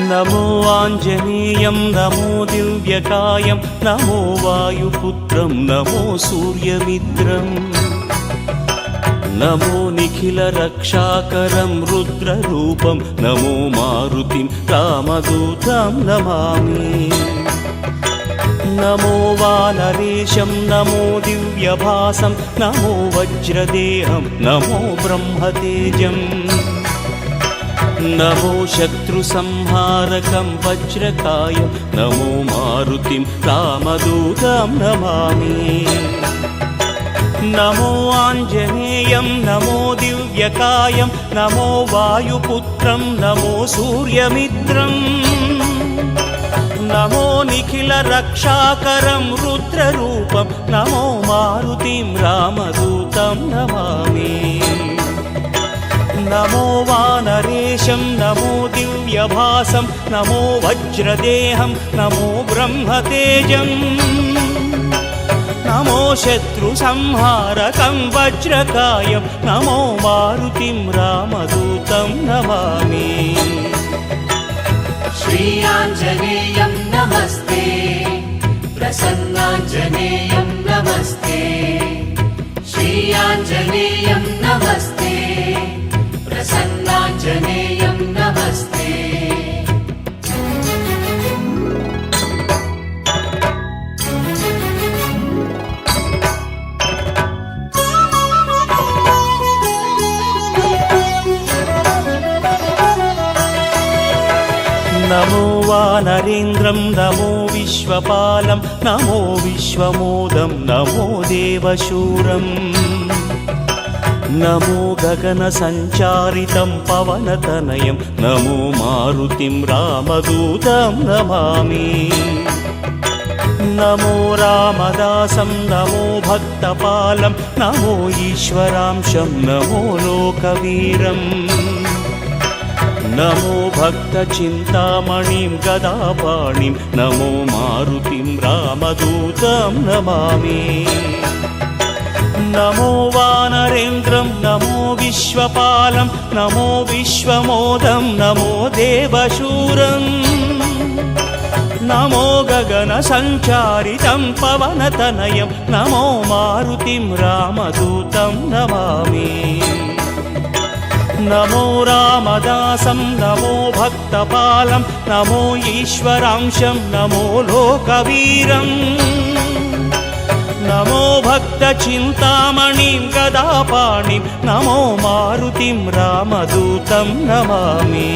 నమో ఆంజనేయం నమో దివ్యకాయం నమో వాయుపుత్రం నమో సూర్యమిత్రం నమో నిఖిల రక్షాకరం రుద్రరూపం నమో మారుతిం రామదూతం నమామి నమో వానరేశం నమో దివ్యభాసం నమో వజ్రదేహం నమో బ్రహ్మతేజం నమో శత్రుసంహారకం వజ్రకాయం నమో మారుతిం రామదూతం నమామి నమో ఆంజనేయం నమో దివ్యకాయం నమో వాయుపుత్రం నమో సూర్యమిత్రం నమో నిఖిల రక్షాకరం రుద్రరూపం నమో మారుతిం రామదూతం నమామి నమో వానరేశం నమో దివ్యభాసం నమో వజ్రదేహం నమో బ్రహ్మతేజం నమో శత్రుసంహారకం వజ్రకాయం నమో మారుతిం రామదూతం నమామి శ్రీ ఆంజనేయం నమస్తే ప్రసన్నాంజనేయం నమస్తే శ్రీ ఆంజనేయం నమస్తే ప్రసన్నాంజనేయం నమస్తే నమో వానరేంద్రం నమో విశ్వపాలం నమో విశ్వమోదం నమో దేవశూరం నమో గగన సంచారితం పవనతనయం నమో మారుతిం రామదూతం నమామి నమో రామదాసం నమో భక్తపాలం నమో ఈశ్వరాంశం నమో లోకవీరం నమో భక్తచింతామణిం గదాపాణిం నమో మారుతిం రామదూతం నమామి నమో వానరేంద్రం నమో విశ్వపాలం నమో విశ్వమోదం నమో దేవశూరం నమో గగన సంచారితం పవనతనయం నమో మారుతిం రామదూతం నమామి నమో రామదాసం నమో భక్తపాలం నమో ఈశ్వరాంశం నమో లోకవీరం నమో భక్తచింతామణిం గదాపాణిం నమో మారుతిం రామదూతం నమామి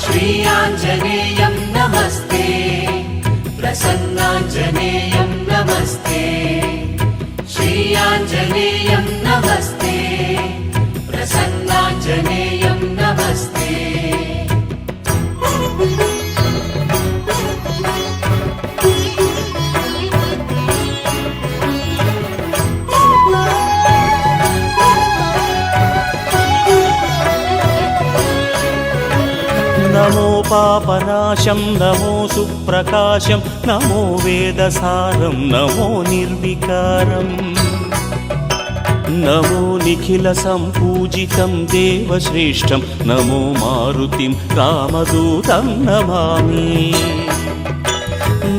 శ్రీ ఆంజనేయం నమస్తే ప్రసన్నాంజనేయం నమస్తే శ్రీ ఆంజనేయం నమస్తే ప్రసన్నాంజనేయం నమస్తే నమో పాపనాశం నమో సుప్రకాశం నమో వేదసారం నమో నిర్వికారం నమో నిఖిల సంపూజితం దేవశ్రేష్టం నమో మారుతిం రామదూతం నమామి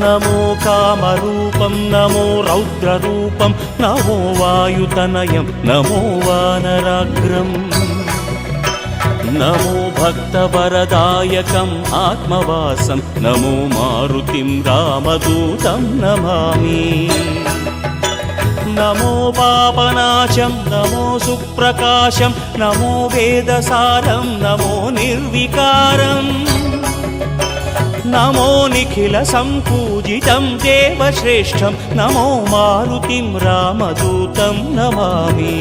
నమో కామరూపం నమో రౌద్రరూపం నమో వాయుతనయం నమో వానరాగ్రం నమో భక్తవరదాయకం ఆత్మవాసం నమో మారుతిం రామదూతం నమామి నమో పాపనాశం నమో సుప్రకాశం నమో వేదసారం నమో నిర్వికారం నమో నిఖిల సంపూజితం దేవశ్రేష్టం నమో మారుతిం రామదూతం నమామి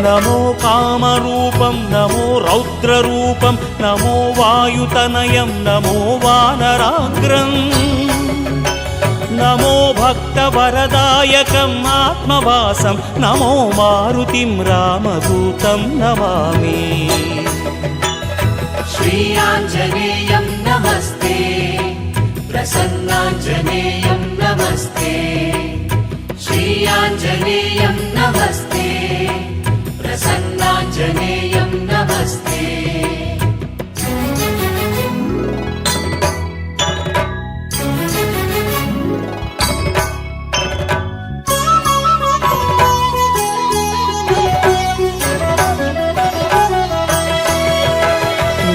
నమో కామరూపం నమో రౌద్రరూపం నమో వాయుతనయం నమో వానరాగ్రం నమో భక్తవరదాయకం ఆత్మవాసం నమో మారుతిం రామదూతం నమామి శ్రీ ఆంజనేయం నమస్తే ప్రసన్నాంజనేయం నమస్తే శ్రీ ఆంజనేయం నమస్తే ప్రసన్నాంజనేయం నమస్తే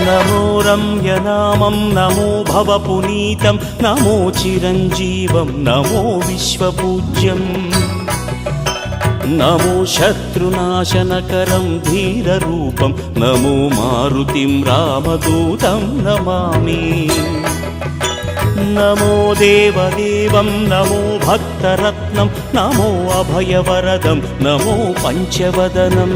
నమో రమ్యనామం నమో భవపునీతం నమో చిరంజీవం నమో విశ్వపూజ్యం నమో శత్రునాశనకరం ధీరరూపం నమో మారుతిం రామదూతం నమామి నమో దేవదేవం నమో భక్తరత్నం నమో అభయవరదం నమో పంచవదనం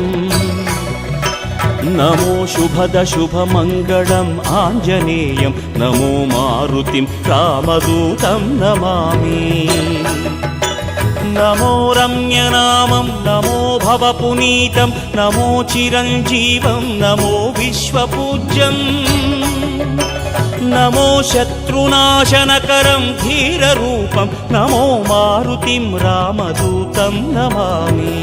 నమో శుభద శుభమంగళం ఆంజనేయం నమో మారుతిం రామదూతం నమామి నమో రమ్యనామం నమో భవపునీతం నమో చిరంజీవం నమో విశ్వపూజ్యం నమో శత్రునాశనకరం ధీరరూపం నమో మారుతిం రామదూతం నమామి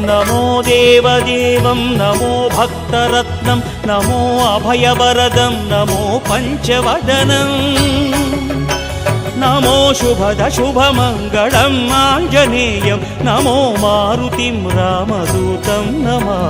నమో దేవదేవం నమో భక్తరత్నం నమో అభయవరదం నమో పంచవదనం నమో శుభద శుభమంగళం ఆంజనేయం నమో మారుతిం రామదూతం నమామి